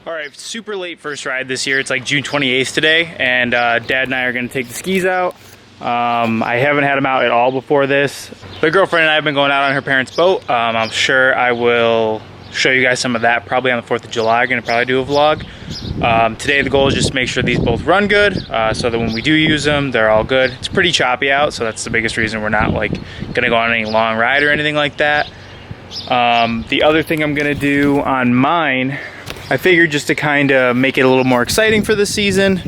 All right, super late first ride this year. It's like June 28th today, and Dad and I are gonna take the skis out. I haven't had them out at all before this. My girlfriend and I have been going out on her parents' boat. I'm sure I will show you guys some of that probably on the 4th of July. I'm gonna probably do a vlog. Today the goal is just to make sure these both run good, so that when we do use them, they're all good. It's pretty choppy out, so that's the biggest reason we're not like gonna go on any long ride or anything like that. The other thing I'm gonna do on mine, I figured just to kind of make it a little more exciting for the season,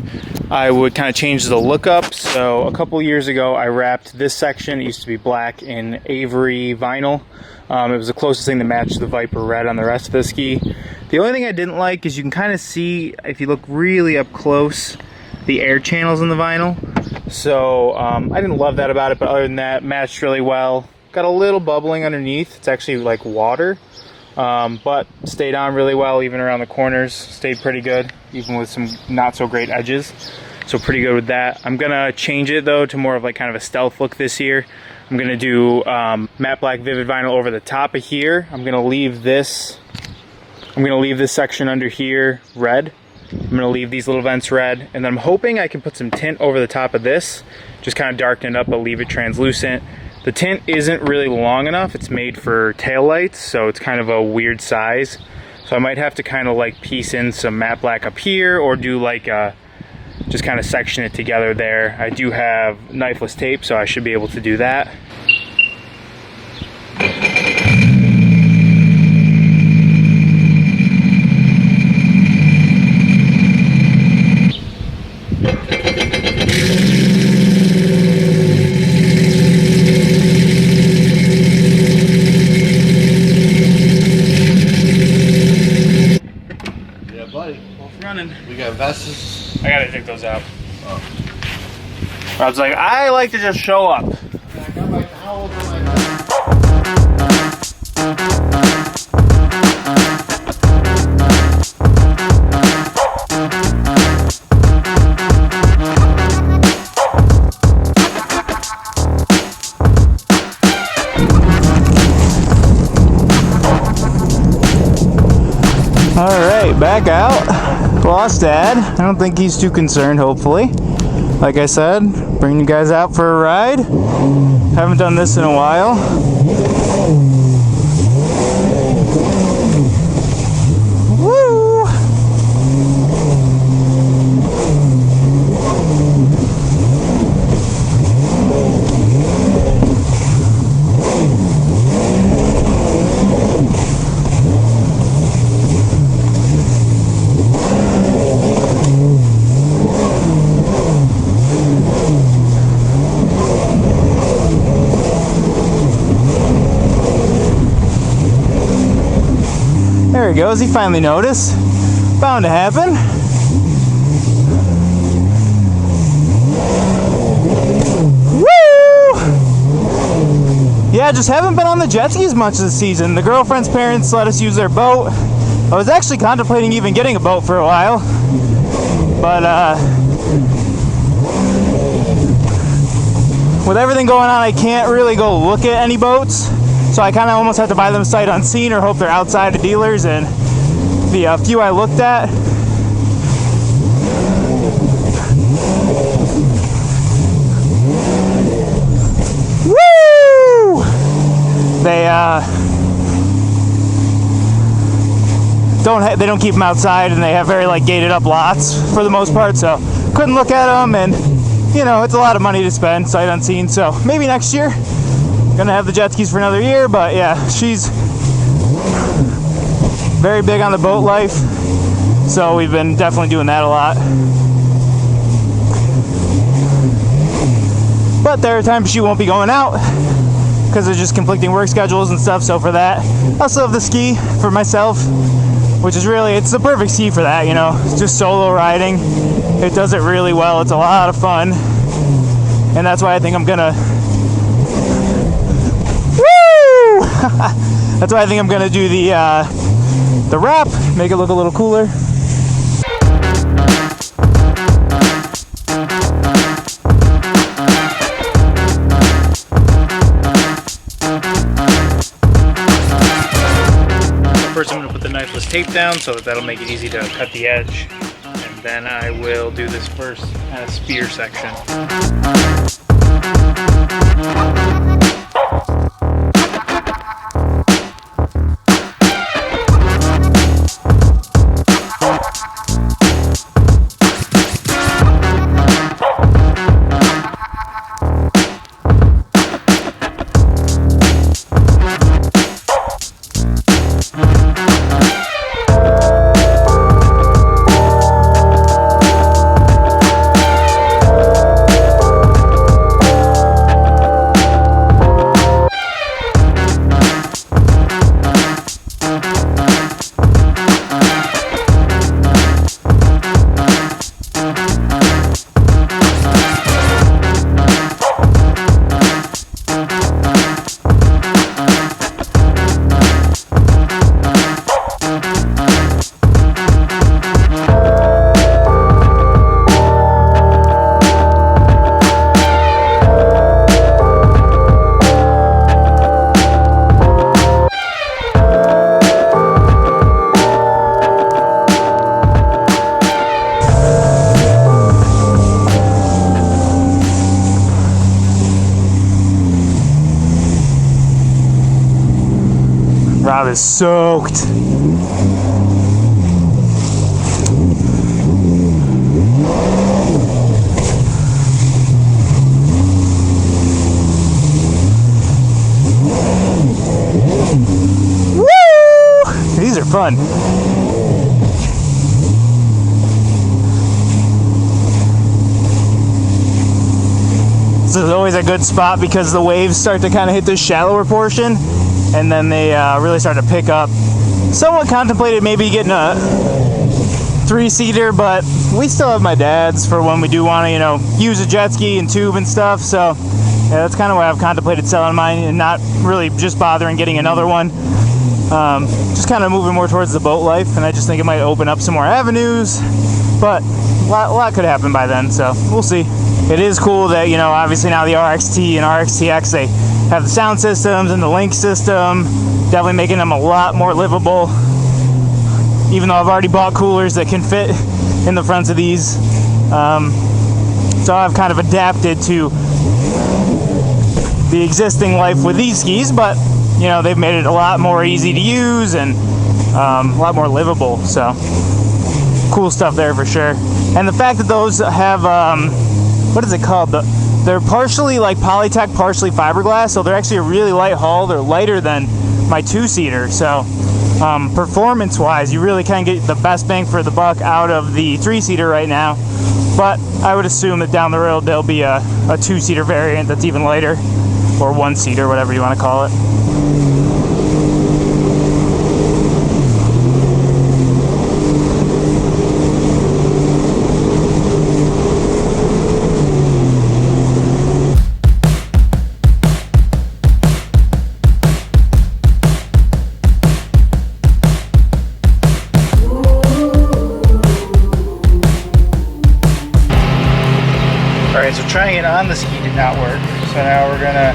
I would kind of change the look up. So a couple years ago, I wrapped this section, it used to be black, in Avery vinyl. It was the closest thing to match the Viper red on the rest of the ski. The only thing I didn't like is you can kind of see, if you look really up close, the air channels in the vinyl. So I didn't love that about it, but other than that, matched really well. Got a little bubbling underneath. It's actually like water. But stayed on really well, even around the corners. Stayed pretty good, even with some not so great edges. So pretty good with that. I'm gonna change it though to more of like kind of a stealth look this year. I'm gonna do matte black vivid vinyl over the top of here. I'm gonna leave this section under here red. I'm gonna leave these little vents red, and then I'm hoping I can put some tint over the top of this, just kind of darken it up, but leave it translucent. The tint isn't really long enough. It's made for taillights, so it's kind of a weird size. So I might have to kind of like piece in some matte black up here, or do like just kind of section it together there. I do have knifeless tape, so I should be able to do that. We got vests. I gotta take those out. Oh. Rob's like, I like to just show up. All right, back out. Lost Dad. I don't think he's too concerned, hopefully. Like I said, bringing you guys out for a ride. Haven't done this in a while. Woo! There he goes, he finally noticed. Bound to happen. Woo! Yeah, just haven't been on the jet skis much this season. The girlfriend's parents let us use their boat. I was actually contemplating even getting a boat for a while. But with everything going on, I can't really go look at any boats. So I kind of almost have to buy them sight unseen or hope they're outside of dealers. And the few I looked at, woo! They don't keep them outside, and they have very like gated up lots for the most part. So couldn't look at them, and you know it's a lot of money to spend sight unseen. So maybe next year. Gonna have the jet skis for another year, but yeah, she's very big on the boat life, so we've been definitely doing that a lot. But there are times she won't be going out because of just conflicting work schedules and stuff, so for that, I still have the ski for myself, which is really, it's the perfect ski for that, you know, it's just solo riding. It does it really well, it's a lot of fun, and that's why I think I'm gonna that's why I think I'm gonna do the wrap, make it look a little cooler. First I'm gonna put the knifeless tape down so that'll make it easy to cut the edge. And then I will do this first kind of spear section. Rob is soaked. Woo! These are fun. This is always a good spot because the waves start to kind of hit this shallower portion, and then they really start to pick up. Someone contemplated maybe getting a 3-seater, but we still have my dad's for when we do want to, you know, use a jet ski and tube and stuff. So yeah, that's kind of why I've contemplated selling mine and not really just bothering getting another one. Just kind of moving more towards the boat life, and I just think it might open up some more avenues, but a lot could happen by then, so we'll see. It is cool that, you know, obviously now the RXT and RXP X, they have the sound systems and the link system, definitely making them a lot more livable, even though I've already bought coolers that can fit in the fronts of these. So I've kind of adapted to the existing life with these skis, but you know, they've made it a lot more easy to use and a lot more livable, so cool stuff there for sure. And the fact that those have what is it called, they're partially like Polytech, partially fiberglass, so they're actually a really light hull. They're lighter than my 2-seater, so performance wise you really can get the best bang for the buck out of the 3-seater right now. But I would assume that down the road there'll be a 2-seater variant that's even lighter, or 1-seater, whatever you want to call it. Alright, so trying it on the ski did not work, so now we're gonna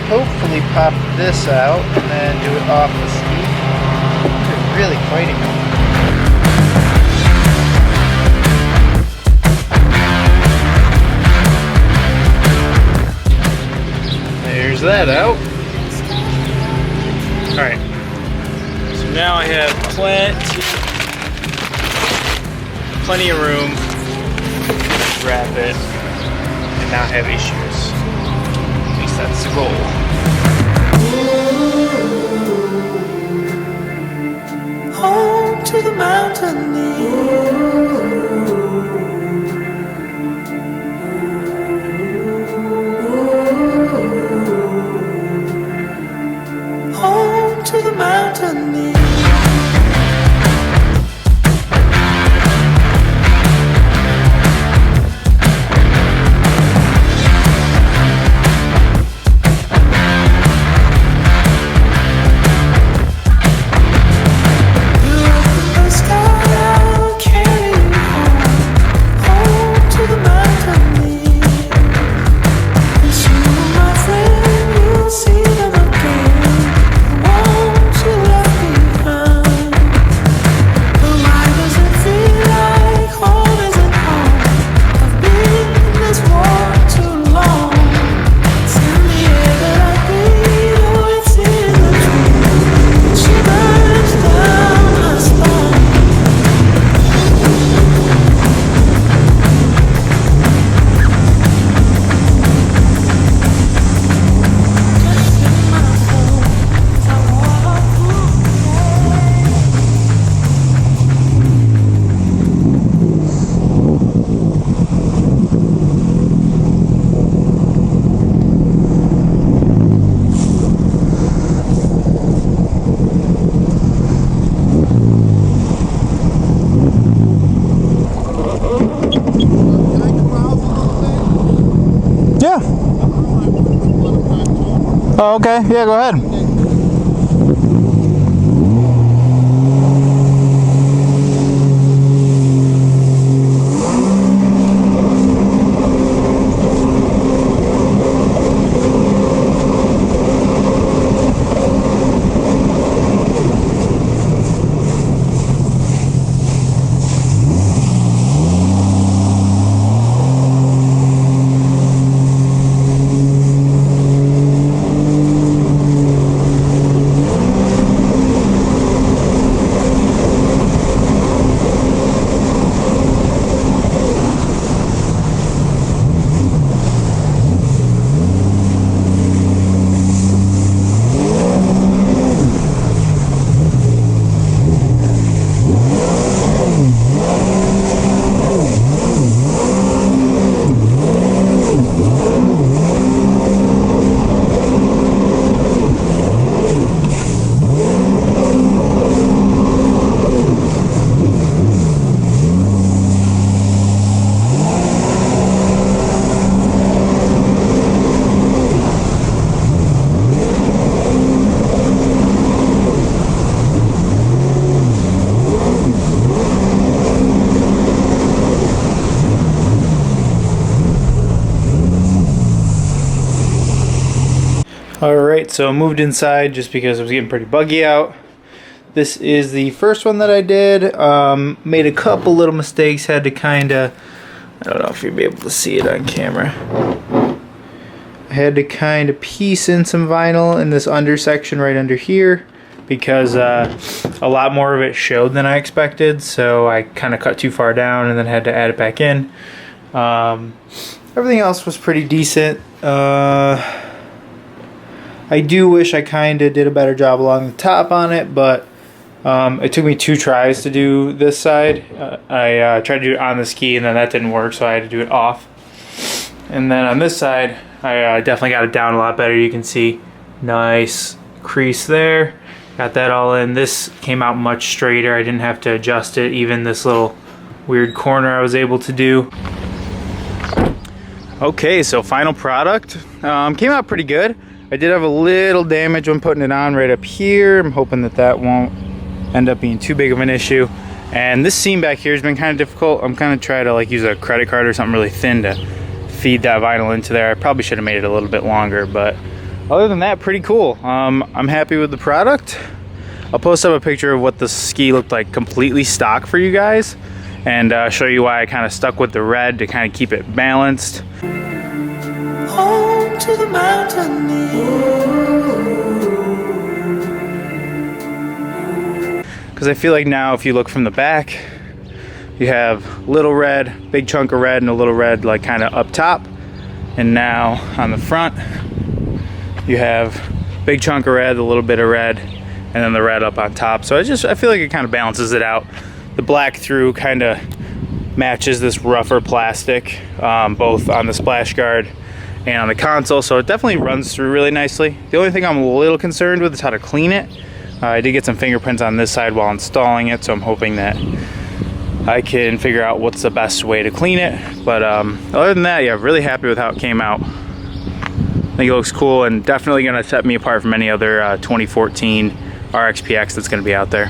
hopefully pop this out and then do it off the ski. It's really fighting them. There's that out. Alright, so now I have plenty of room to wrap it and not have issues. At least that's the goal. Home to the mountain home to the mountain sky, carry Oh, okay. Yeah, go ahead. Alright, so I moved inside just because it was getting pretty buggy out. This is the first one that I did. Made a couple little mistakes, had to kinda, I don't know if you'll be able to see it on camera. I had to kinda piece in some vinyl in this under section right under here because a lot more of it showed than I expected, so I kinda cut too far down and then had to add it back in. Everything else was pretty decent. I do wish I kind of did a better job along the top on it, but it took me 2 tries to do this side. I tried to do it on the ski and then that didn't work, so I had to do it off. And then on this side, I definitely got it down a lot better. You can see nice crease there. Got that all in. This came out much straighter. I didn't have to adjust it. Even this little weird corner I was able to do. Okay, so final product. Came out pretty good. I did have a little damage when putting it on right up here. I'm hoping that that won't end up being too big of an issue. And this seam back here has been kind of difficult. I'm kind of trying to like use a credit card or something really thin to feed that vinyl into there. I probably should have made it a little bit longer, but other than that, pretty cool. I'm happy with the product. I'll post up a picture of what the ski looked like completely stock for you guys and show you why I kind of stuck with the red to kind of keep it balanced. Home to the mountain. Because I feel like now if you look from the back, you have little red, big chunk of red, and a little red like kind of up top. And now on the front, you have big chunk of red, a little bit of red, and then the red up on top. So I feel like it kind of balances it out. The black through kind of matches this rougher plastic, both on the splash guard and on the console, so it definitely runs through really nicely. The only thing I'm a little concerned with is how to clean it. I did get some fingerprints on this side while installing it, so I'm hoping that I can figure out what's the best way to clean it. But other than that, yeah, really happy with how it came out. I think it looks cool and definitely gonna set me apart from any other 2014 RXP X that's gonna be out there.